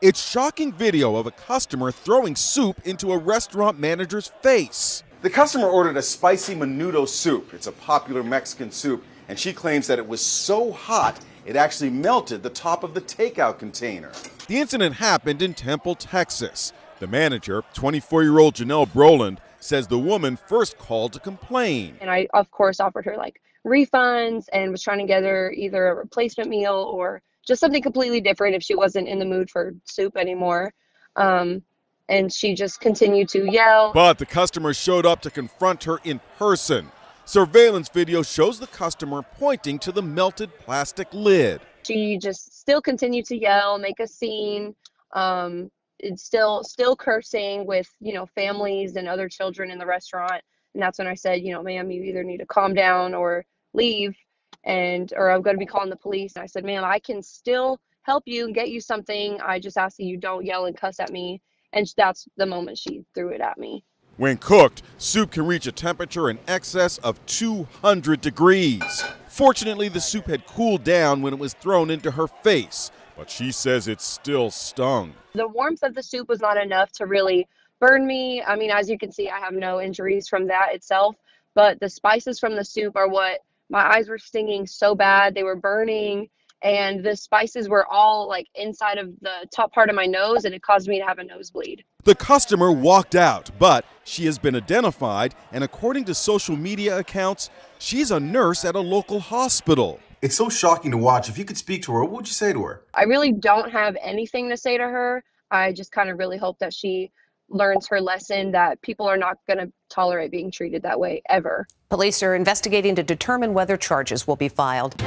It's shocking video of a customer throwing soup into a restaurant manager's face. The customer ordered a spicy menudo soup. It's a popular Mexican soup, and she claims that it was so hot it actually melted the top of the takeout container. The incident happened in Temple, Texas. The manager, 24-year-old Janelle Broland, says the woman first called to complain. And I, of course, offered her like refunds and was trying to get her either a replacement meal or just something completely different if she wasn't in the mood for soup anymore. And she just continued to yell. But the customer showed up to confront her in person. Surveillance video shows the customer pointing to the melted plastic lid. She just still continued to yell, make a scene, and still cursing with, families and other children in the restaurant. And that's when I said, ma'am, you either need to calm down or leave, or I'm going to be calling the police. And I said, ma'am, I can still help you and get you something. I just ask that you don't yell and cuss at me. And that's the moment she threw it at me. When cooked, soup can reach a temperature in excess of 200 degrees. Fortunately, the soup had cooled down when it was thrown into her face, but she says it still stung. The warmth of the soup was not enough to really burn me. I mean, as you can see, I have no injuries from that itself, but the spices from the soup are what my eyes were stinging so bad. They were burning, and the spices were all like inside of the top part of my nose, and it caused me to have a nosebleed. The customer walked out, but she has been identified, and according to social media accounts, she's a nurse at a local hospital. It's so shocking to watch. If you could speak to her, what would you say to her? I really don't have anything to say to her. I just kind of really hope that she learns her lesson, that people are not going to tolerate being treated that way ever. Police are investigating to determine whether charges will be filed.